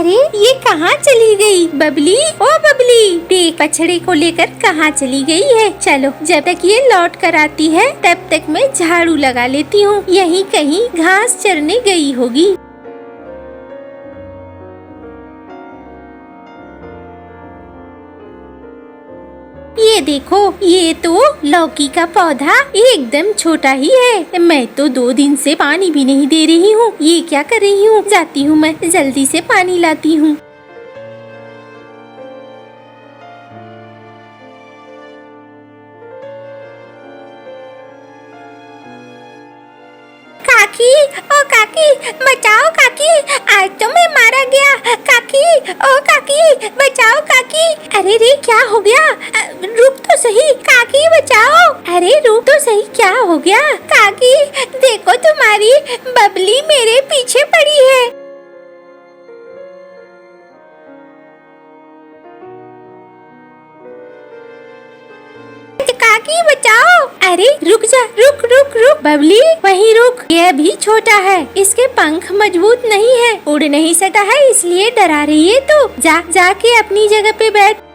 अरे ये कहाँ चली गई बबली? ओ बबली, देख बछड़े को लेकर कहाँ चली गई है। चलो जब तक ये लौट कर आती है तब तक मैं झाड़ू लगा लेती हूँ। यहीं कहीं घास चरने गई होगी। ये देखो, ये तो लौकी का पौधा एकदम छोटा ही है। मैं तो 2 दिन से पानी भी नहीं दे रही हूँ। ये क्या कर रही हूँ? जाती हूँ मैं जल्दी से पानी लाती हूँ। काकी, ओ काकी बचाओ काकी, आज तो मैं मारा गया। काकी, ओ काकी बचाओ काकी। अरे रे क्या हो गया? रुक तो सही काकी, बचाओ। अरे रुक तो सही, क्या हो गया? काकी देखो तुम्हारी बबली मेरे पीछे पड़ी है। काकी बचाओ। अरे रुक जा, रुक रुक रुक बबली, वहीं रुक। ये अभी छोटा है, इसके पंख मजबूत नहीं है, उड़ नहीं सकता है, इसलिए डरा रही है। तो जाके अपनी जगह पे बैठ।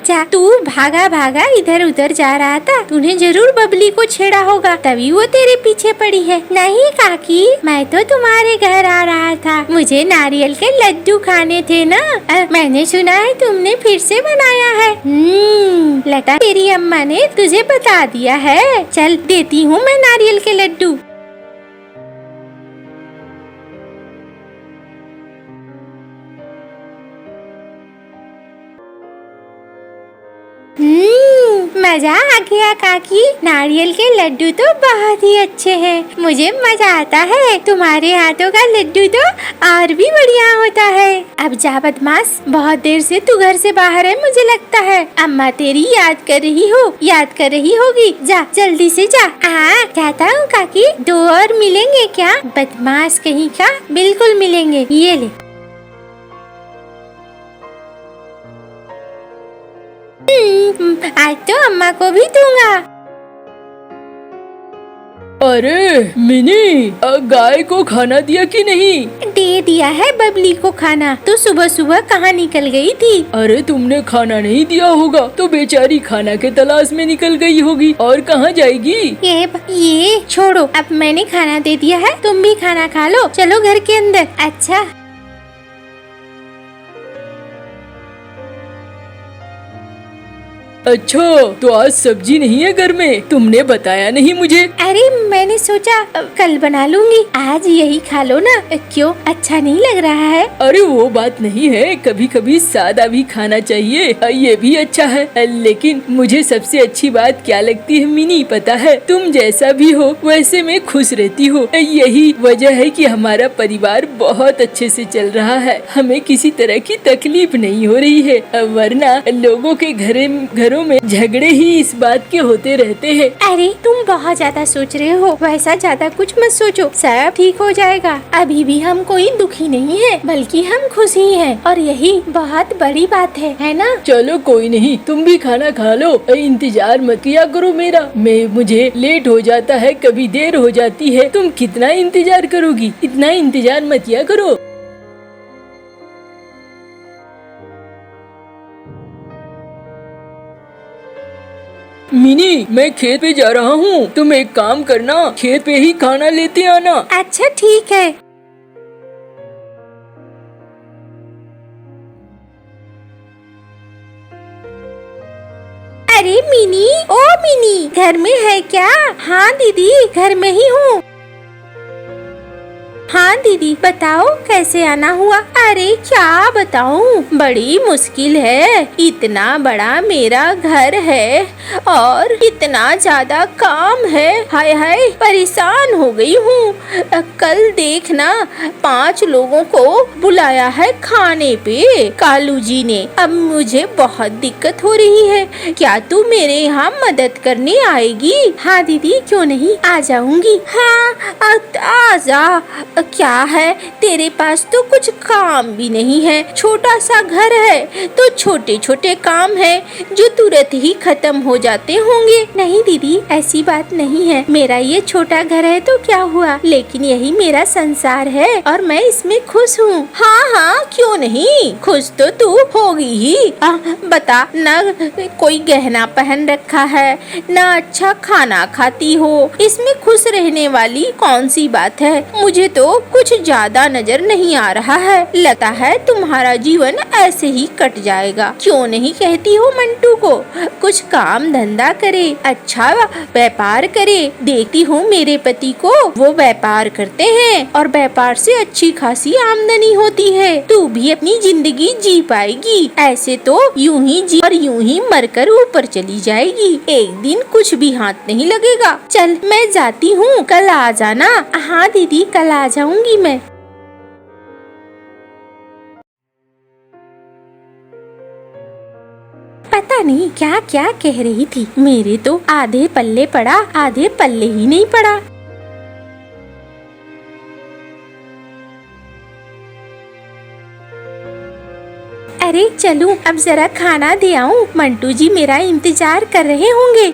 जा, तू भागा भागा इधर उधर जा रहा था, तूने जरूर बबली को छेड़ा होगा, तभी वो तेरे पीछे पड़ी है। नहीं काकी, मैं तो तुम्हारे घर आ रहा था, मुझे नारियल के लड्डू खाने थे ना। मैंने सुना है तुमने फिर से बनाया है। लगता तेरी अम्मा ने तुझे बता दिया है। चल देती हूँ मैं नारियल के लड्डू। मजा आ गया काकी, नारियल के लड्डू तो बहुत ही अच्छे हैं। मुझे मजा आता है, तुम्हारे हाथों का लड्डू तो और भी बढ़िया होता है। अब जा बदमाश, बहुत देर से तू घर से बाहर है मुझे लगता है। अम्मा तेरी याद कर रही होगी। जा जल्दी से जा। जाता हूँ काकी। 2 और मिलेंगे क्या? बदमाश कहीं का, बिल्कुल मिलेंगे। ये ले। आज तो अम्मा को भी दूंगा। अरे मिनी, गाय को खाना दिया कि नहीं? दे दिया है बबली को खाना। तो सुबह सुबह कहाँ निकल गई थी? अरे तुमने खाना नहीं दिया होगा तो बेचारी खाना के तलाश में निकल गई होगी। और कहाँ जाएगी? ये छोड़ो, अब मैंने खाना दे दिया है, तुम भी खाना खा लो। चलो घर के अंदर। अच्छा अच्छा, तो आज सब्जी नहीं है घर में, तुमने बताया नहीं मुझे। अरे मैंने सोचा कल बना लूंगी, आज यही खा लो ना। क्यों, अच्छा नहीं लग रहा है? अरे वो बात नहीं है, कभी कभी सादा भी खाना चाहिए, ये भी अच्छा है। लेकिन मुझे सबसे अच्छी बात क्या लगती है मिनी पता है? तुम जैसा भी हो वैसे मैं खुश रहती हूँ। यही वजह है कि हमारा परिवार बहुत अच्छे से चल रहा है, हमें किसी तरह की तकलीफ नहीं हो रही है। वरना लोगों के घरों में झगड़े ही इस बात के होते रहते हैं। अरे तुम बहुत ज्यादा सोच रहे हो, वैसा ज्यादा कुछ मत सोचो, सब ठीक हो जाएगा। अभी भी हम कोई दुखी नहीं है, बल्कि हम खुश ही हैं, और यही बहुत बड़ी बात है ना? चलो कोई नहीं, तुम भी खाना खा लो, इंतजार मत किया करो मेरा। मुझे लेट हो जाता है, कभी देर हो जाती है, तुम कितना इंतजार करोगी? इतना इंतजार मत किया करो। मिनी, मैं खेत पे जा रहा हूँ, तुम एक काम करना, खेत पे ही खाना लेते आना। अच्छा ठीक है। अरे मिनी, ओ मिनी, घर में है क्या? हाँ दीदी, घर में ही हूँ। हाँ दीदी बताओ कैसे आना हुआ? अरे क्या बताऊँ, बड़ी मुश्किल है। इतना बड़ा मेरा घर है और इतना ज्यादा काम है, हाय हाय परेशान हो गई हूँ। कल देखना 5 लोगों को बुलाया है खाने पे कालू जी ने। अब मुझे बहुत दिक्कत हो रही है, क्या तू मेरे यहाँ मदद करने आएगी? हाँ दीदी क्यों नहीं, आ जाऊंगी। हाँ आजा। क्या है, तेरे पास तो कुछ काम भी नहीं है, छोटा सा घर है तो छोटे छोटे काम है जो तुरंत ही खत्म हो जाते होंगे। नहीं दीदी, ऐसी बात नहीं है, मेरा ये छोटा घर है तो क्या हुआ, लेकिन यही मेरा संसार है और मैं इसमें खुश हूँ। हाँ हाँ, क्यों नहीं, खुश तो तू होगी ही। बता ना, कोई गहना पहन रखा है, ना अच्छा खाना खाती हो, इसमें खुश रहने वाली कौन सी बात है। मुझे तो कुछ ज्यादा नजर नहीं आ रहा है, लगता है तुम्हारा जीवन ऐसे ही कट जाएगा। क्यों नहीं कहती हो मंटू को कुछ काम धंधा करे, अच्छा व्यापार करे। देखती हूँ मेरे पति को, वो व्यापार करते हैं और व्यापार से अच्छी खासी आमदनी होती है। तू भी अपनी जिंदगी जी पाएगी, ऐसे तो यूं ही जी और यूं ही मरकर ऊपर चली जाएगी, एक दिन कुछ भी हाथ नहीं लगेगा। चल मैं जाती हूँ, कल आ जाना। हाँ दीदी, कल आ जाऊंगी मैं। पता नहीं क्या क्या कह रही थी, मेरे तो आधे पल्ले पड़ा, आधे पल्ले ही नहीं पड़ा। अरे चलूं, अब जरा खाना दे आऊं, मंटू जी मेरा इंतजार कर रहे होंगे।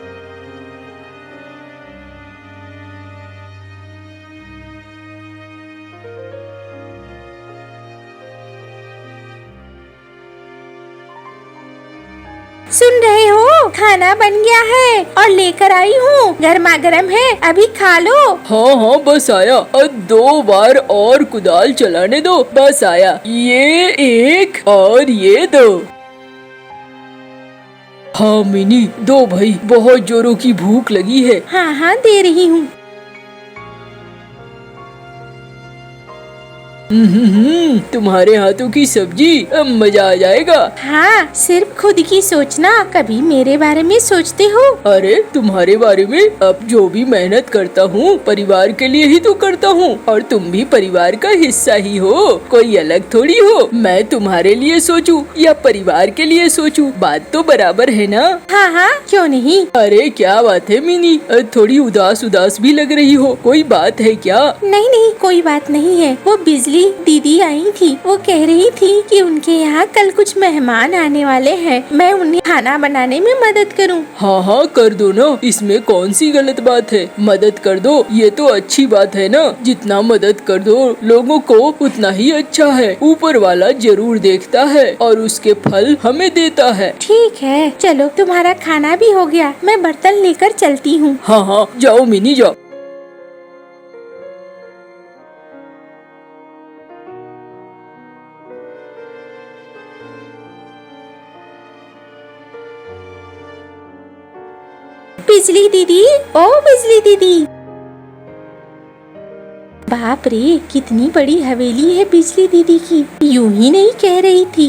सुन रहे हो, खाना बन गया है और लेकर आई हूँ, गर्मा गर्म है, अभी खा लो। हाँ हाँ बस आया, 2 बार और कुदाल चलाने दो, बस आया। ये 1 और ये 2। हाँ मिनी, दो भाई, बहुत जोरों की भूख लगी है। हाँ हाँ दे रही हूँ। तुम्हारे हाथों की सब्जी, अब मजा आ जाएगा। हाँ, सिर्फ खुद की सोचना, कभी मेरे बारे में सोचते हो? अरे तुम्हारे बारे में, अब जो भी मेहनत करता हूँ परिवार के लिए ही तो करता हूँ, और तुम भी परिवार का हिस्सा ही हो, कोई अलग थोड़ी हो। मैं तुम्हारे लिए सोचूं या परिवार के लिए सोचूं, बात तो बराबर है ना। हाँ हाँ, क्यों नहीं। अरे क्या बात है मिनी, थोड़ी उदास उदास भी लग रही हो, कोई बात है क्या? नहीं नहीं, कोई बात नहीं है। वो बिजली दीदी आई थी, वो कह रही थी कि उनके यहाँ कल कुछ मेहमान आने वाले हैं, मैं उन्हें खाना बनाने में मदद करूँ। हाँ हाँ कर दो ना, इसमें कौन सी गलत बात है, मदद कर दो, ये तो अच्छी बात है ना। जितना मदद कर दो लोगों को उतना ही अच्छा है, ऊपर वाला जरूर देखता है और उसके फल हमें देता है। ठीक है, चलो तुम्हारा खाना भी हो गया, मैं बर्तन लेकर चलती हूँ। हाँ हाँ जाओ मिनी जाओ। बिजली दीदी, ओ बिजली दीदी। बाप रे, कितनी बड़ी हवेली है बिजली दीदी की, यूं ही नहीं कह रही थी।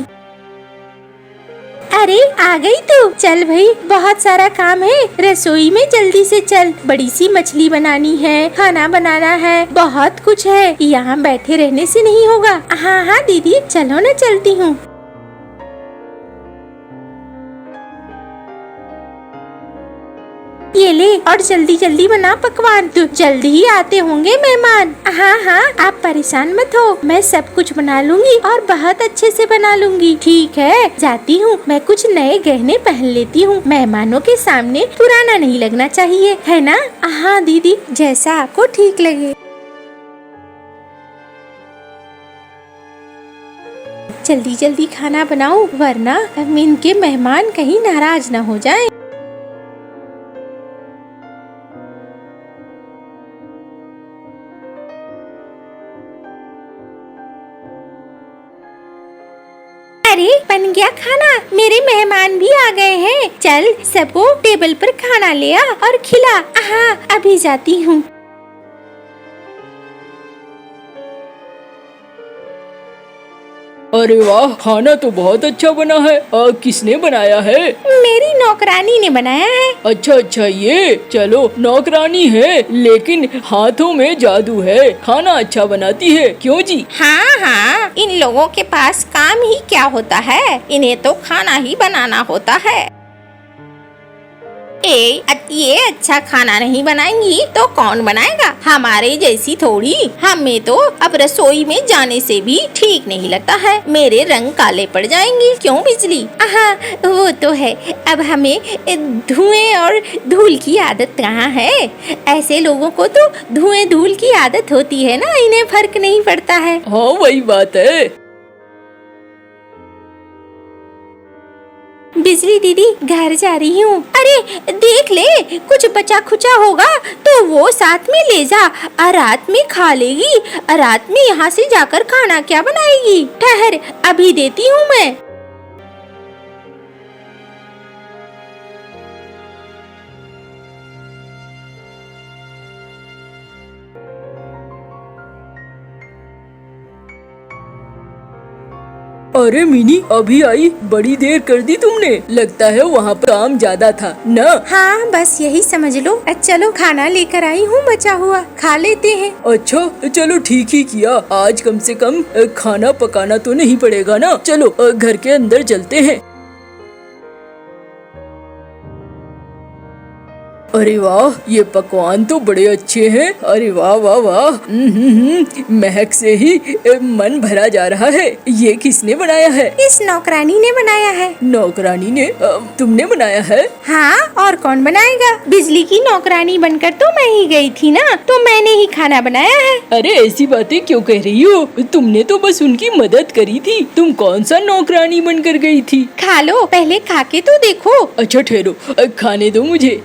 अरे आ गई तू, चल भाई, बहुत सारा काम है, रसोई में जल्दी से चल, बड़ी सी मछली बनानी है, खाना बनाना है, बहुत कुछ है, यहाँ बैठे रहने से नहीं होगा। हाँ हाँ दीदी, चलो ना, चलती हूँ। ये ले, और जल्दी जल्दी बना पकवान, तो जल्दी ही आते होंगे मेहमान। हाँ हाँ, आप परेशान मत हो, मैं सब कुछ बना लूंगी और बहुत अच्छे से बना लूंगी। ठीक है, जाती हूँ, मैं कुछ नए गहने पहन लेती हूँ, मेहमानों के सामने पुराना नहीं लगना चाहिए, है ना। हाँ दीदी, जैसा आपको ठीक लगे। जल्दी जल्दी खाना बनाओ, वरना इनके मेहमान कहीं नाराज न हो जाएं। अरे बन गया खाना, मेरे मेहमान भी आ गए हैं, चल सबको टेबल पर खाना ले आ और खिला। हाँ, अभी जाती हूँ। अरे वाह, खाना तो बहुत अच्छा बना है। किसने बनाया है? मेरी नौकरानी ने बनाया है। अच्छा अच्छा, ये चलो नौकरानी है, लेकिन हाथों में जादू है, खाना अच्छा बनाती है, क्यों जी? हाँ हाँ, इन लोगों के पास काम ही क्या होता है, इन्हें तो खाना ही बनाना होता है। ये अच्छा खाना नहीं बनाएंगी तो कौन बनाएगा? हमारे जैसी थोड़ी। हमें तो अब रसोई में जाने से भी ठीक नहीं लगता है, मेरे रंग काले पड़ जाएंगे। क्यों बिजली? हाँ वो तो है, अब हमें धुएं और धूल की आदत कहाँ है। ऐसे लोगों को तो धुएं धूल की आदत होती है ना, इन्हें फर्क नहीं पड़ता है। हाँ वही बात है। बिजली दीदी घर जा रही हूँ। अरे देख ले, कुछ बचा खुचा होगा तो वो साथ में ले जा, रात में खा लेगी। रात में यहाँ से जाकर खाना क्या बनाएगी? ठहर, अभी देती हूँ मैं। अरे मिनी अभी आई, बड़ी देर कर दी तुमने। लगता है वहाँ पर काम ज्यादा था ना? हाँ बस यही समझ लो। चलो खाना लेकर आई हूँ बचा हुआ, खा लेते हैं। अच्छा चलो ठीक ही किया, आज कम से कम खाना पकाना तो नहीं पड़ेगा ना। चलो घर के अंदर चलते हैं। अरे वाह, ये पकवान तो बड़े अच्छे हैं। अरे वाह वाह वाह, महक से ही मन भरा जा रहा है। ये किसने बनाया है? इस नौकरानी ने बनाया है। नौकरानी ने? तुमने बनाया है? हाँ और कौन बनाएगा? बिजली की नौकरानी बनकर तो मैं ही गई थी ना, तो मैंने ही खाना बनाया है। अरे ऐसी बातें क्यों कह रही हो? तुमने तो बस उनकी मदद करी थी। तुम कौन सा नौकरानी बनकर गई थी? खा लो, पहले खा के तो देखो। अच्छा ठहरो, खाने दो मुझे।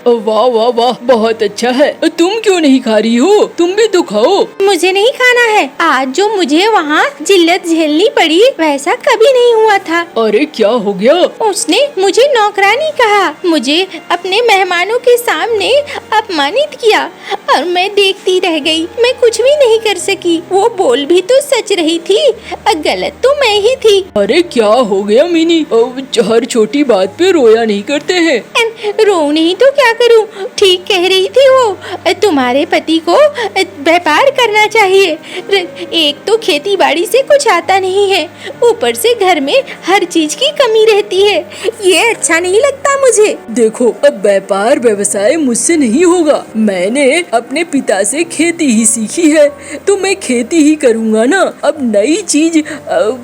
वाह वाह वाह, बहुत अच्छा है। तुम क्यों नहीं खा रही हो? तुम भी तो खाओ। मुझे नहीं खाना है। आज जो मुझे वहाँ जिल्लत झेलनी पड़ी वैसा कभी नहीं हुआ था। अरे क्या हो गया? उसने मुझे नौकरानी कहा, मुझे अपने मेहमानों के सामने अपमानित किया और मैं देखती रह गई। मैं कुछ भी नहीं कर सकी। वो बोल भी तो सच रही थी, गलत तो मैं ही थी। अरे क्या हो गया मिनी? हर छोटी बात पे रोया नहीं करते हैं। रो नहीं तो क्या करूं? ठीक कह रही थी वो, तुम्हारे पति को व्यापार करना चाहिए। एक तो खेती बाड़ी से कुछ आता नहीं है, ऊपर से घर में हर चीज की कमी रहती है। ये अच्छा नहीं लगता मुझे। देखो, अब व्यापार व्यवसाय मुझसे नहीं होगा। मैंने अपने पिता से खेती ही सीखी है, तो मैं खेती ही करूँगा ना। अब नई चीज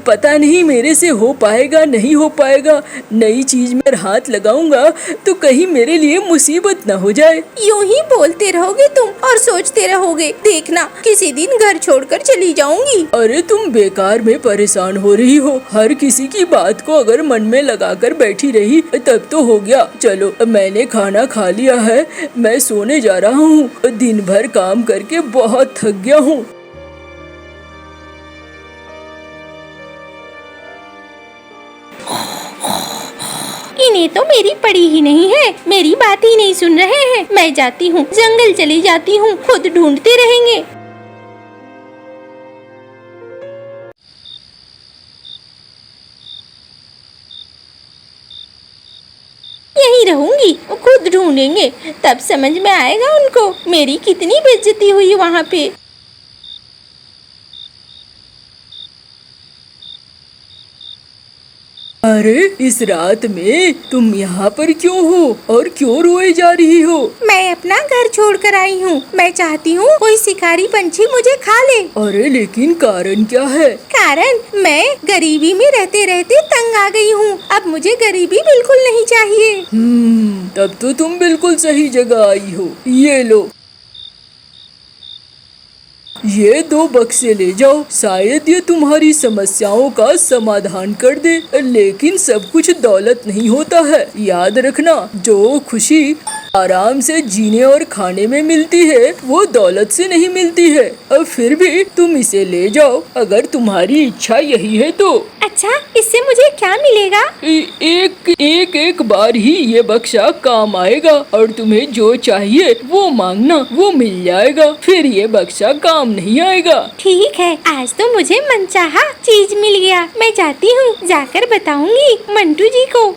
पता नहीं मेरे से हो पाएगा नहीं हो पाएगा। नई चीज में हाथ लगाऊंगा तो कहीं मेरे लिए मुसीबत न हो जाए। यूं ही बोलते रहोगे तुम और सोचते रहोगे, देखना किसी दिन घर छोड़कर चली जाऊंगी। अरे तुम बेकार में परेशान हो रही हो। हर किसी की बात को अगर मन में लगाकर बैठी रही तब तो हो गया। चलो मैंने खाना खा लिया है, मैं सोने जा रहा हूँ। दिन भर काम करके बहुत थक गया हूँ। इन्हें तो मेरी पड़ी ही नहीं है, मेरी बात ही नहीं सुन रहे हैं। मैं जाती हूँ, जंगल चली जाती हूँ, खुद ढूंढते रहेंगे। यहीं रहूंगी, खुद ढूंढेंगे, तब समझ में आएगा उनको मेरी कितनी बेइज्जती हुई वहाँ पे। अरे इस रात में तुम यहाँ पर क्यों हो और क्यों रोए जा रही हो? मैं अपना घर छोड़कर आई हूँ। मैं चाहती हूँ कोई शिकारी पंछी मुझे खा ले। अरे लेकिन कारण क्या है? कारण, मैं गरीबी में रहते रहते तंग आ गई हूँ। अब मुझे गरीबी बिल्कुल नहीं चाहिए। तब तो तुम बिल्कुल सही जगह आई हो। ये लो, ये 2 बक्से ले जाओ, शायद ये तुम्हारी समस्याओं का समाधान कर दे। लेकिन सब कुछ दौलत नहीं होता है, याद रखना। जो खुशी आराम से जीने और खाने में मिलती है वो दौलत से नहीं मिलती है। अब फिर भी तुम इसे ले जाओ, अगर तुम्हारी इच्छा यही है तो। अच्छा, इससे मुझे क्या मिलेगा? एक बार ही ये बक्सा काम आएगा और तुम्हें जो चाहिए वो मांगना, वो मिल जाएगा। फिर ये बक्सा काम नहीं आएगा। ठीक है, आज तो मुझे मनचाहा चीज मिल गया। मैं जाती हूँ, जाकर बताऊंगी मंटू जी को।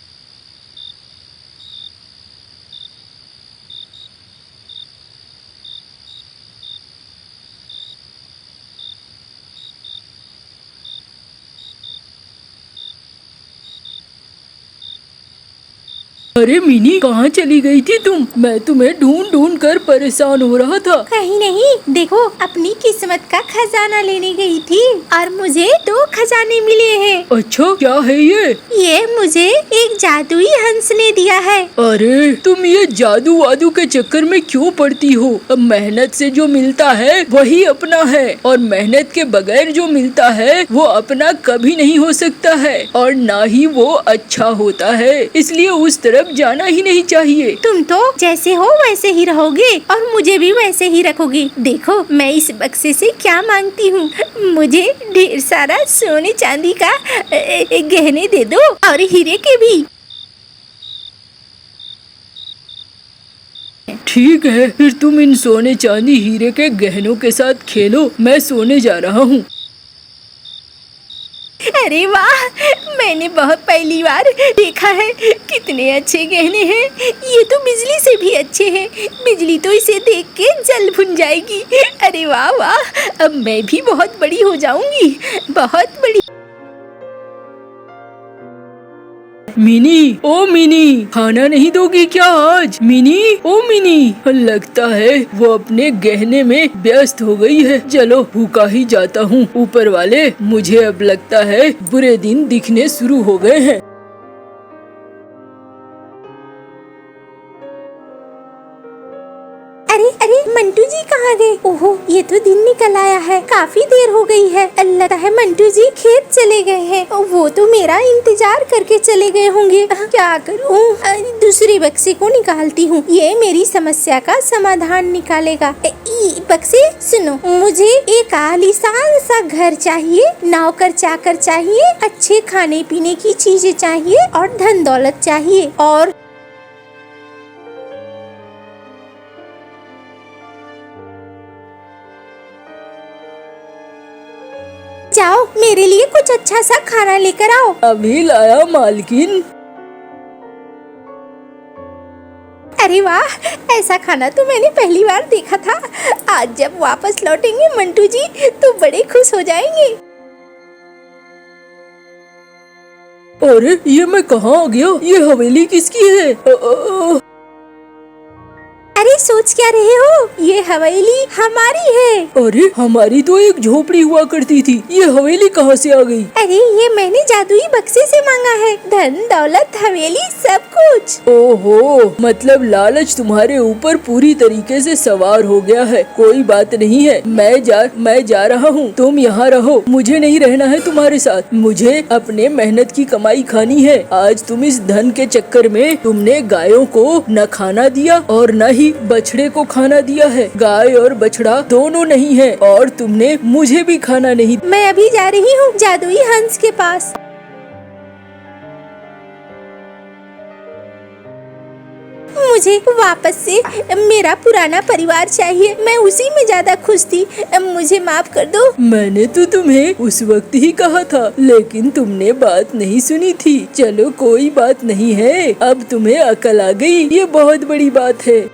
अरे मिनी, कहाँ चली गई थी तुम? मैं तुम्हें ढूंढ ढूंढ कर परेशान हो रहा था। कहीं नहीं, देखो अपनी किस्मत का खजाना लेने गई थी और मुझे 2 खजाने मिले हैं। अच्छा, क्या है ये मुझे एक जादुई हंस ने दिया है। अरे तुम ये जादू वादू के चक्कर में क्यों पड़ती हो? अब मेहनत से जो मिलता है वही अपना है, और मेहनत के बगैर जो मिलता है वो अपना कभी नहीं हो सकता है, और ना ही वो अच्छा होता है। इसलिए उस तरफ जाना ही नहीं चाहिए। तुम तो जैसे हो वैसे ही रहोगे और मुझे भी वैसे ही रखोगी। देखो मैं इस बक्से से क्या मांगती हूँ, मुझे ढेर सारा सोने चांदी का गहने दे दो और हीरे के भी। ठीक है, फिर तुम इन सोने चांदी हीरे के गहनों के साथ खेलो, मैं सोने जा रहा हूँ। अरे वाह, मैंने बहुत पहली बार देखा है, कितने अच्छे गहने हैं। ये तो बिजली से भी अच्छे हैं, बिजली तो इसे देख के जल भुन जाएगी। अरे वाह वाह, अब मैं भी बहुत बड़ी हो जाऊंगी, बहुत बड़ी। मिनी, ओ मिनी, खाना नहीं दोगी क्या आज? मिनी, ओ मिनी, लगता है वो अपने गहने में व्यस्त हो गई है। चलो भूखा ही जाता हूँ। ऊपर वाले, मुझे अब लगता है बुरे दिन दिखने शुरू हो गए हैं। अरे अरे, मंटू जी कहाँ गए? ओहो, ये तो दिन निकल आया है, काफी देर हो गई है। लगता है मंटू जी खेत चले गए हैं। वो तो मेरा इंतजार करके चले गए होंगे। क्या करूँ? दूसरे बक्से को निकालती हूँ, ये मेरी समस्या का समाधान निकालेगा। बक्से सुनो, मुझे एक आलीशान सा घर चाहिए, नौकर चाकर चाहिए, अच्छे खाने पीने की चीजें चाहिए और धन दौलत चाहिए। और जाओ, मेरे लिए कुछ अच्छा सा खाना लेकर आओ। अभी लाया मालकिन। अरे वाह, ऐसा खाना तो मैंने पहली बार देखा था। आज जब वापस लौटेंगे मंटू जी तो बड़े खुश हो जाएंगे। अरे ये मैं कहाँ आ गया? ये हवेली किसकी है? अरे सोच क्या रहे हो, ये हवेली हमारी है। अरे हमारी तो एक झोपड़ी हुआ करती थी, ये हवेली कहाँ से आ गई? अरे ये मैंने जादुई बक्से से मांगा है, धन दौलत हवेली सब कुछ। ओहो, मतलब लालच तुम्हारे ऊपर पूरी तरीके से सवार हो गया है। कोई बात नहीं है, मैं जा रहा हूँ, तुम यहाँ रहो, मुझे नहीं रहना है तुम्हारे साथ। मुझे अपने मेहनत की कमाई खानी है। आज तुम इस धन के चक्कर में तुमने गायों को न खाना दिया और न ही बछड़े को खाना दिया है। गाय और बछड़ा दोनों नहीं है, और तुमने मुझे भी खाना नहीं। मैं अभी जा रही हूँ जादुई हंस के पास। मुझे वापस से मेरा पुराना परिवार चाहिए, मैं उसी में ज्यादा खुश थी, मुझे माफ कर दो। मैंने तो तुम्हें उस वक्त ही कहा था, लेकिन तुमने बात नहीं सुनी थी। चलो कोई बात नहीं है, अब तुम्हें अकल आ गई, ये बहुत बड़ी बात है।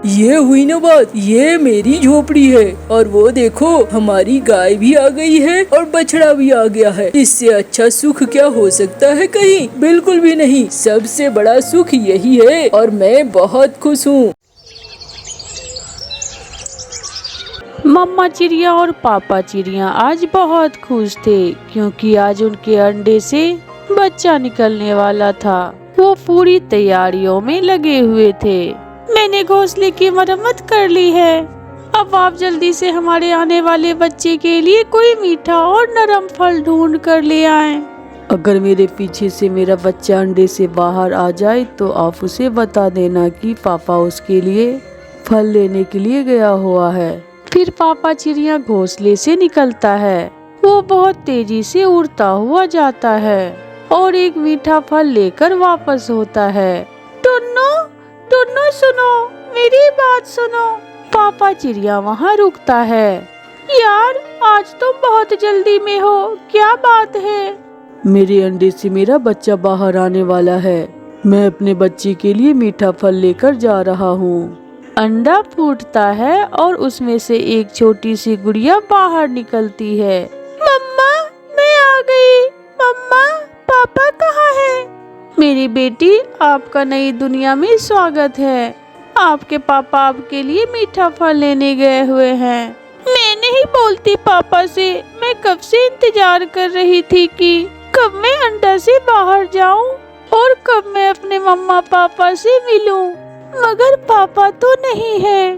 ये हुई ना बात, ये मेरी झोपड़ी है, और वो देखो हमारी गाय भी आ गई है और बछड़ा भी आ गया है। इससे अच्छा सुख क्या हो सकता है? कहीं बिल्कुल भी नहीं। सबसे बड़ा सुख यही है, और मैं बहुत खुश हूँ। मम्मा चिड़िया और पापा चिड़िया आज बहुत खुश थे, क्योंकि आज उनके अंडे से बच्चा निकलने वाला था। वो पूरी तैयारियों में लगे हुए थे। मैंने घोंसले की मरम्मत कर ली है। अब आप जल्दी से हमारे आने वाले बच्चे के लिए कोई मीठा और नरम फल ढूंढ कर ले आएं। अगर मेरे पीछे से मेरा बच्चा अंडे से बाहर आ जाए तो आप उसे बता देना कि पापा उसके लिए फल लेने के लिए गया हुआ है। फिर पापा चिड़िया घोंसले से निकलता है। वो बहुत तेजी से उड़ता हुआ जाता है और एक मीठा फल लेकर वापस होता है। टुन्नू, टुन्नू सुनो, मेरी बात सुनो। पापा चिड़िया वहाँ रुकता है। यार, आज तुम बहुत जल्दी में हो, क्या बात है? मेरे अंडे से मेरा बच्चा बाहर आने वाला है। मैं अपने बच्चे के लिए मीठा फल लेकर जा रहा हूँ। अंडा फूटता है और उसमें से एक छोटी सी गुड़िया बाहर निकलती है। मम्मा, मैं आ गई। मम्मा, पापा कहाँ है? मेरी बेटी, आपका नई दुनिया में स्वागत है। आपके पापा आपके लिए मीठा फल लेने गए हुए हैं। मैं नहीं बोलती पापा से। मैं कब से इंतजार कर रही थी कि कब मैं अंडा से बाहर जाऊं और कब मैं अपने मम्मा पापा से मिलूं, मगर पापा तो नहीं है।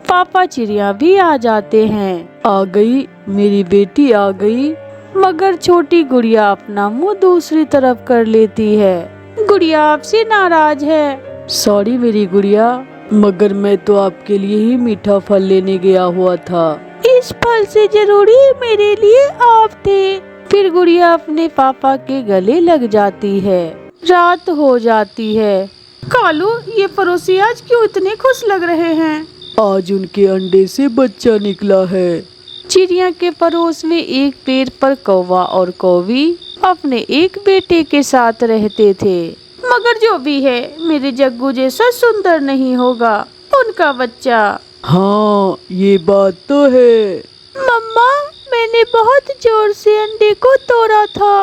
पापा चिड़िया भी आ जाते हैं। आ गई मेरी बेटी, आ गई। मगर छोटी गुड़िया अपना मुंह दूसरी तरफ कर लेती है। गुड़िया आपसे नाराज है। सॉरी मेरी गुड़िया, मगर मैं तो आपके लिए ही मीठा फल लेने गया हुआ था। इस फल से जरूरी मेरे लिए आप थे। फिर गुड़िया अपने पापा के गले लग जाती है। रात हो जाती है। कालू, ये पड़ोसी आज क्यों इतने खुश लग रहे हैं? आज उनके अंडे से बच्चा निकला है। चिड़िया के पड़ोस में एक पेड़ पर कौवा और कौवी अपने एक बेटे के साथ रहते थे। मगर जो भी है, मेरे जग्गू जैसा सुंदर नहीं होगा उनका बच्चा। हाँ, ये बात तो है। मम्मा, मैंने बहुत जोर से अंडे को तोड़ा था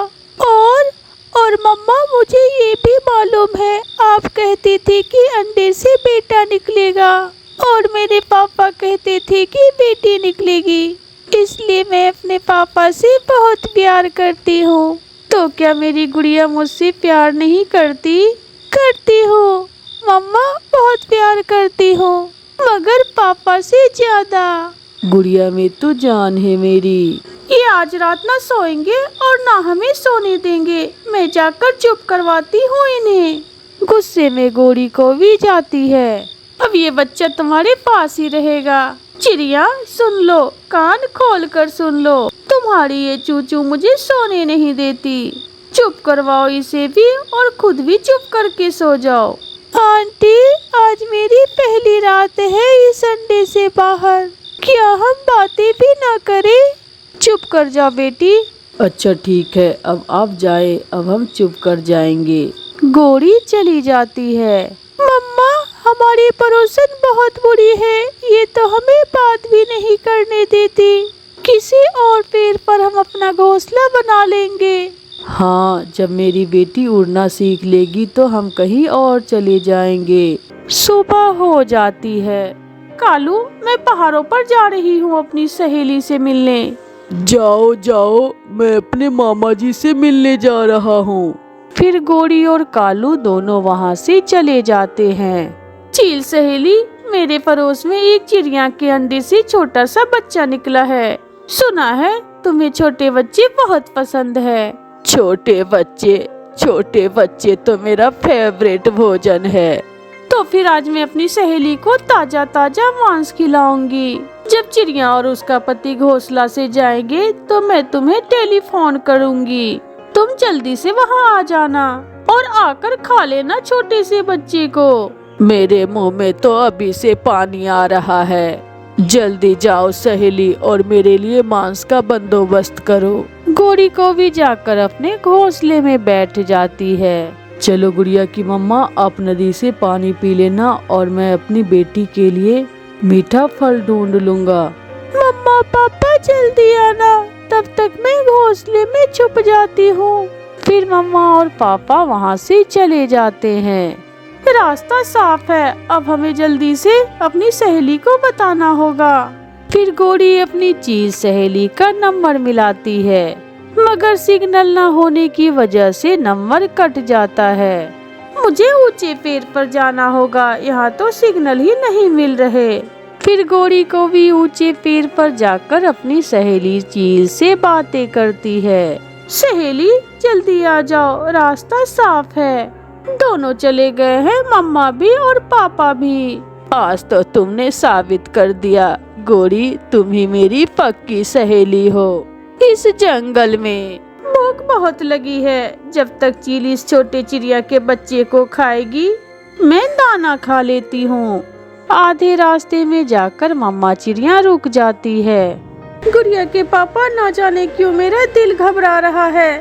और मम्मा, मुझे ये भी मालूम है आप कहती थी कि अंडे से बेटा निकलेगा और मेरे पापा कहते थे कि बेटी निकलेगी। इसलिए मैं अपने पापा से बहुत प्यार करती हूँ। तो क्या मेरी गुड़िया मुझसे प्यार नहीं करती? करती हूँ मम्मा, बहुत प्यार करती हूँ, मगर पापा से ज्यादा। गुड़िया में तो जान है मेरी। ये आज रात ना सोएंगे और ना हमें सोने देंगे। मैं जाकर चुप करवाती हूँ इन्हें। गुस्से में गोरी को भी जाती है। अब ये बच्चा तुम्हारे पास ही रहेगा। चिड़िया, सुन लो, कान खोल कर सुन लो। तुम्हारी ये चूचू मुझे सोने नहीं देती। चुप करवाओ इसे भी और खुद भी चुप करके सो जाओ। आंटी, आज मेरी पहली रात है इस अंडे से बाहर। क्या हम बातें भी ना करें? चुप कर जाओ बेटी। अच्छा ठीक है, अब आप जाए, अब हम चुप कर जाएंगे। गोरी चली जाती है। मम्मा, हमारी पड़ोसन बहुत बुरी है। ये तो हमें बात भी नहीं करने देती। किसी और पेड़ पर हम अपना घोंसला बना लेंगे। हाँ, जब मेरी बेटी उड़ना सीख लेगी तो हम कहीं और चले जाएंगे। सुबह हो जाती है। कालू, मैं पहाड़ों पर जा रही हूँ अपनी सहेली से मिलने। जाओ जाओ, मैं अपने मामा जी से मिलने जा रहा हूँ। फिर गोरी और कालू दोनों वहाँ से चले जाते हैं। चील सहेली, मेरे पड़ोस में एक चिड़िया के अंडे से छोटा सा बच्चा निकला है। सुना है तुम्हें छोटे बच्चे बहुत पसंद है। छोटे बच्चे तो मेरा फेवरेट भोजन है। तो फिर आज मैं अपनी सहेली को ताजा ताजा मांस खिलाऊंगी। जब चिड़िया और उसका पति घोंसला से जाएंगे तो मैं तुम्हें टेलीफोन करूंगी। तुम जल्दी से वहाँ आ जाना और आकर खा लेना छोटे से बच्चे को। मेरे मुंह में तो अभी से पानी आ रहा है। जल्दी जाओ सहेली और मेरे लिए मांस का बंदोबस्त करो। गोरी को भी जाकर अपने घोंसले में बैठ जाती है। चलो गुड़िया की मम्मा, आप नदी से पानी पी लेना और मैं अपनी बेटी के लिए मीठा फल ढूंढ लूंगा। मम्मा पापा जल्दी आना, तब तक मैं घोंसले में छुप जाती हूँ। फिर मम्मा और पापा वहाँ से चले जाते हैं। रास्ता साफ है, अब हमें जल्दी से अपनी सहेली को बताना होगा। फिर गोरी अपनी चील सहेली का नंबर मिलाती है, मगर सिग्नल न होने की वजह से नंबर कट जाता है। मुझे ऊंचे पेड़ पर जाना होगा, यहाँ तो सिग्नल ही नहीं मिल रहे। फिर गोरी को भी ऊंचे पेड़ पर जाकर अपनी सहेली चील से बातें करती है। सहेली जल्दी आ जाओ, रास्ता साफ है। दोनों चले गए हैं, मम्मा भी और पापा भी। आज तो तुमने साबित कर दिया गोरी, तुम ही मेरी पक्की सहेली हो। इस जंगल में भूख बहुत लगी है। जब तक चील इस छोटे चिड़िया के बच्चे को खाएगी, मैं दाना खा लेती हूँ। आधे रास्ते में जाकर मम्मा चिड़िया रुक जाती है। गुड़िया के पापा, ना जाने क्यों मेरा दिल घबरा रहा है।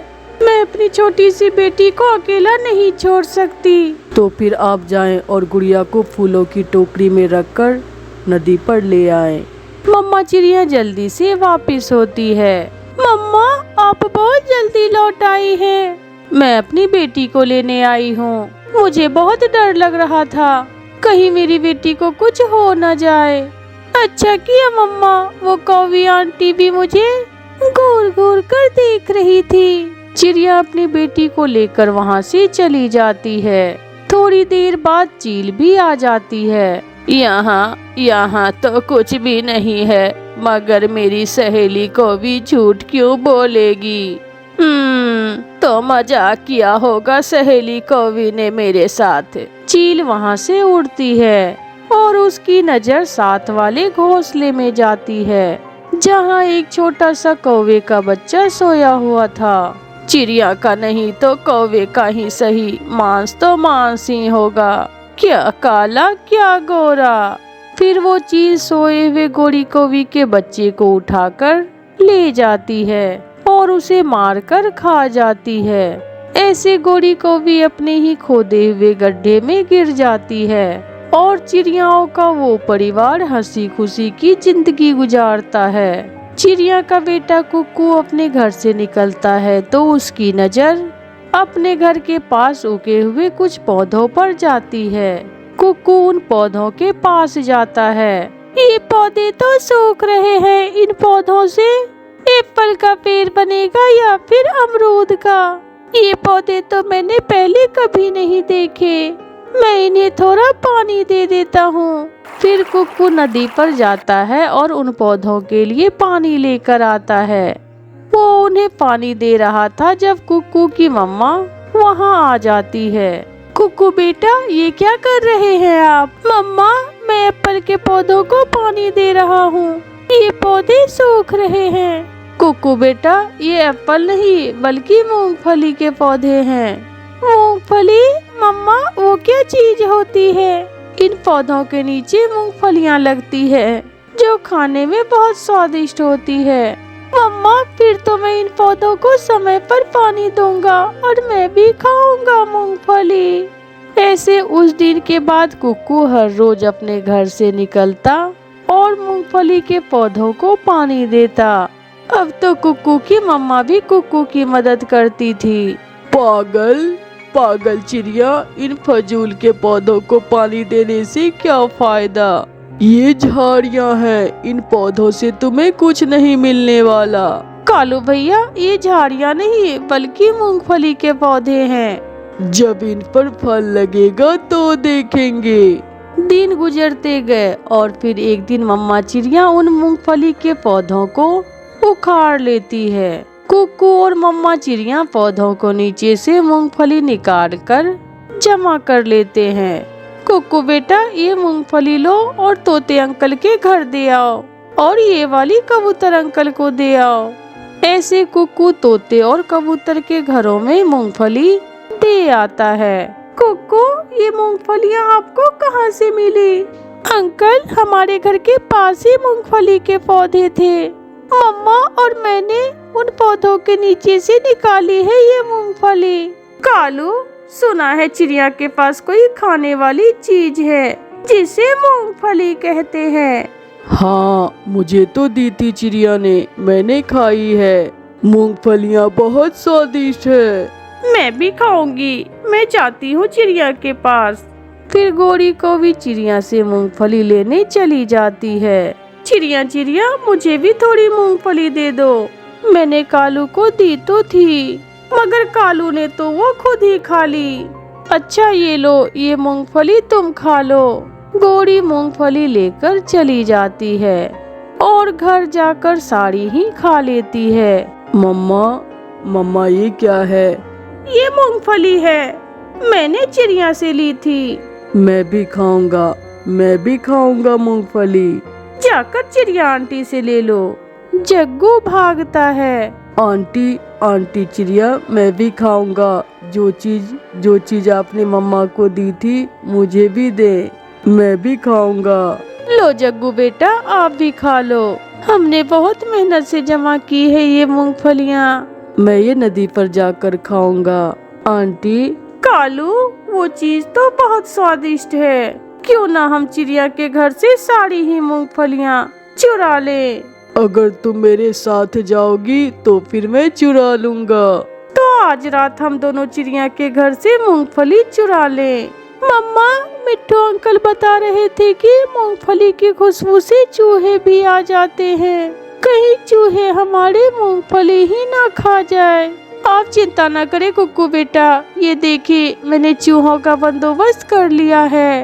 मैं अपनी छोटी सी बेटी को अकेला नहीं छोड़ सकती। तो फिर आप जाएं और गुड़िया को फूलों की टोकरी में रखकर नदी पर ले आएं। मम्मा चिड़िया जल्दी से वापस होती है। मम्मा, आप बहुत जल्दी लौट आई हैं। मैं अपनी बेटी को लेने आई हूँ। मुझे बहुत डर लग रहा था, कहीं मेरी बेटी को कुछ हो न जाए। अच्छा किया मम्मा, वो कौवी आंटी भी मुझे घूर घूर कर देख रही थी। चिड़िया अपनी बेटी को लेकर वहाँ से चली जाती है। थोड़ी देर बाद चील भी आ जाती है। यहाँ तो कुछ भी नहीं है, मगर मेरी सहेली को भी झूठ क्यों बोलेगी? तो मजाक किया होगा सहेली कौवी ने मेरे साथ। चील वहाँ से उड़ती है और उसकी नजर साथ वाले घोंसले में जाती है, जहाँ एक छोटा सा कौवे का बच्चा सोया हुआ था। चिड़िया का नहीं तो कौवे का ही सही, मांस तो मांस ही होगा, क्या काला क्या गोरा। फिर वो चील सोए हुए गोरी कौवी के बच्चे को उठाकर ले जाती है और उसे मारकर खा जाती है। ऐसे गोरी कौवी अपने ही खोदे हुए गड्ढे में गिर जाती है और चिड़ियाओं का वो परिवार हंसी खुशी की जिंदगी गुजारता है। चिड़िया का बेटा कुक्कू अपने घर से निकलता है तो उसकी नजर अपने घर के पास उगे हुए कुछ पौधों पर जाती है। कुक्कू उन पौधों के पास जाता है। ये पौधे तो सूख रहे हैं, इन पौधों से एप्पल का पेड़ बनेगा या फिर अमरूद का? ये पौधे तो मैंने पहले कभी नहीं देखे, मैं इन्हें थोड़ा पानी दे देता हूँ। फिर कुक्कू नदी पर जाता है और उन पौधों के लिए पानी लेकर आता है। वो उन्हें पानी दे रहा था जब कुक्कू की मम्मा वहाँ आ जाती है। कुक्कू बेटा, ये क्या कर रहे हैं आप? मम्मा, मैं एप्पल के पौधों को पानी दे रहा हूँ, ये पौधे सूख रहे हैं। कुक्कू बेटा, ये एप्पल नहीं बल्कि मूंगफली के पौधे हैं। मूंगफली? मम्मा, वो क्या चीज होती है? इन पौधों के नीचे मूंगफलियाँ लगती है जो खाने में बहुत स्वादिष्ट होती है। मम्मा, फिर तो मैं इन पौधों को समय पर पानी दूंगा और मैं भी खाऊंगा मूंगफली। ऐसे उस दिन के बाद कुक्कू हर रोज अपने घर से निकलता और मूंगफली के पौधों को पानी देता। अब तो कुक्कू की मम्मा भी कुक्कू की मदद करती थी। पागल चिड़िया, इन फजूल के पौधों को पानी देने से क्या फायदा? ये झाड़ियाँ हैं, इन पौधों से तुम्हें कुछ नहीं मिलने वाला। कालू भैया, ये झाड़ियाँ नहीं बल्कि मूंगफली के पौधे हैं। जब इन पर फल लगेगा तो देखेंगे। दिन गुजरते गए और फिर एक दिन मम्मा चिड़िया उन मूंगफली के पौधों को उखाड़ लेती है। कुक्कू और मम्मा चिड़िया पौधों को नीचे से मूंगफली निकाल कर जमा कर लेते हैं। कुक्कू बेटा, ये मूंगफली लो और तोते अंकल के घर दे आओ और ये वाली कबूतर अंकल को दे आओ। ऐसे कुक्कू तोते और कबूतर के घरों में मूंगफली दे आता है। कुक्कू, ये मूंगफलियाँ आपको कहाँ से मिली? अंकल, हमारे घर के पास ही मूंगफली के पौधे थे, मम्मा और मैंने उन पौधों के नीचे से निकाली है ये मूंगफली। कालू, सुना है चिड़िया के पास कोई खाने वाली चीज है जिसे मूंगफली कहते हैं। हाँ, मुझे तो दी थी चिड़िया ने, मैंने खाई है। मूंगफलियाँ बहुत स्वादिष्ट है। मैं भी खाऊंगी, मैं जाती हूँ चिड़िया के पास। फिर गोरी कौवी चिड़िया से मूंगफली लेने चली जाती है। चिड़िया चिड़िया, मुझे भी थोड़ी मूंगफली दे दो। मैंने कालू को दी तो थी, मगर कालू ने तो वो खुद ही खा ली। अच्छा ये लो, ये मूंगफली तुम खा लो। गोरी मूंगफली लेकर चली जाती है और घर जाकर सारी ही खा लेती है। मम्मा, ये क्या है? ये मूंगफली है, मैंने चिड़िया से ली थी। मैं भी खाऊंगा मूंगफली। जाकर चिड़िया आंटी से ले लो। जग्गू भागता है। आंटी चिड़िया, मैं भी खाऊंगा। जो चीज आपने मम्मा को दी थी मुझे भी दे, मैं भी खाऊंगा। लो जग्गू बेटा, आप भी खा लो, हमने बहुत मेहनत से जमा की है ये मूंगफलियाँ। मैं ये नदी पर जाकर खाऊंगा। आंटी, कालू, वो चीज तो बहुत स्वादिष्ट है। क्यों ना हम चिड़िया के घर से सारी ही मूंगफलियाँ चुरा लें। अगर तुम मेरे साथ जाओगी तो फिर मैं चुरा लूंगा। तो आज रात हम दोनों चिड़िया के घर से मूंगफली चुरा लें। मम्मा, मिट्टू अंकल बता रहे थे कि मूंगफली की खुशबू से चूहे भी आ जाते हैं। कहीं चूहे हमारे मूंगफली ही ना खा जाए। आप चिंता न करें कुक्कू बेटा, ये देखिए मैंने चूहों का बंदोबस्त कर लिया है।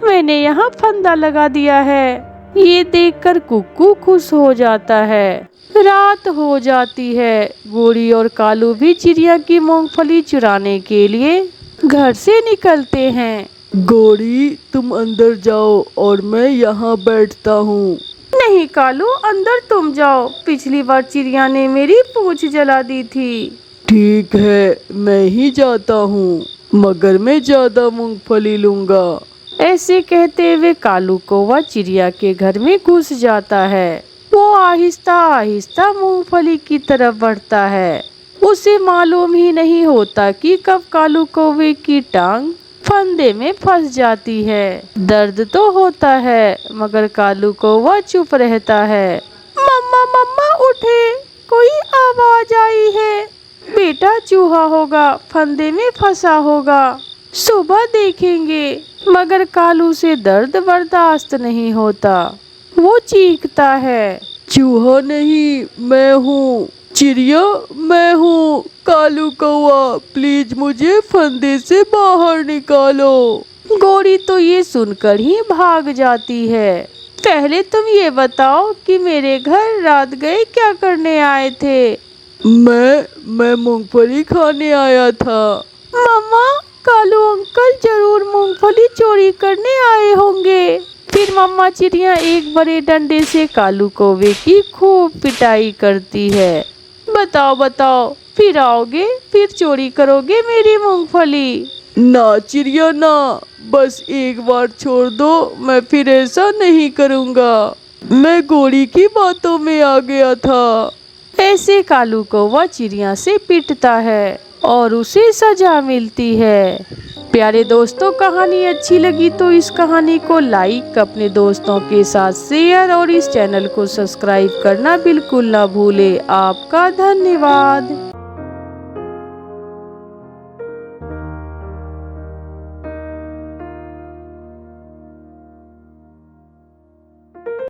मैंने यहाँ फंदा लगा दिया है। ये देखकर कुक्कू खुश हो जाता है। रात हो जाती है। गोरी और कालू भी चिड़िया की मूंगफली चुराने के लिए घर से निकलते हैं। गोरी, तुम अंदर जाओ और मैं यहाँ बैठता हूँ। नहीं कालू, अंदर तुम जाओ। पिछली बार चिड़िया ने मेरी पूंछ जला दी थी। ठीक है, मैं ही जाता हूँ, मगर मैं ज्यादा मूंगफली लूंगा। ऐसे कहते हुए कालू कौवा चिड़िया के घर में घुस जाता है। वो आहिस्ता आहिस्ता मूंगफली की तरफ बढ़ता है। उसे मालूम ही नहीं होता कि कब कालू कौवे की टांग फंदे में फंस जाती है। दर्द तो होता है, मगर कालू कौवा चुप रहता है। मम्मा मम्मा उठे, कोई आवाज आई है। बेटा चूहा होगा, फंदे में फंसा होगा, सुबह देखेंगे। मगर कालू से दर्द बर्दाश्त नहीं होता। वो चीखता है, चूहा नहीं, मैं हूँ। चिड़िया, मैं हूँ। कालू कौवा, प्लीज मुझे फंदे से बाहर निकालो। गोरी तो ये सुनकर ही भाग जाती है। पहले तुम ये बताओ कि मेरे घर रात गए क्या करने आए थे। मैं मूंगफली खाने आया था। मम्मा, कालू अंकल जरूर मूंगफली चोरी करने आए होंगे। फिर मम्मा चिड़िया एक बड़े डंडे से कालू कौवे की खूब पिटाई करती है। बताओ बताओ, फिर आओगे, फिर चोरी करोगे मेरी मूंगफली। ना चिड़िया ना, बस एक बार छोड़ दो, मैं फिर ऐसा नहीं करूँगा। मैं गोरी की बातों में आ गया था। ऐसे कालू कौवा चिड़िया से पिटता है और उसे सजा मिलती है। प्यारे दोस्तों, कहानी अच्छी लगी तो इस कहानी को लाइक, अपने दोस्तों के साथ शेयर और इस चैनल को सब्सक्राइब करना बिल्कुल ना भूले। आपका धन्यवाद।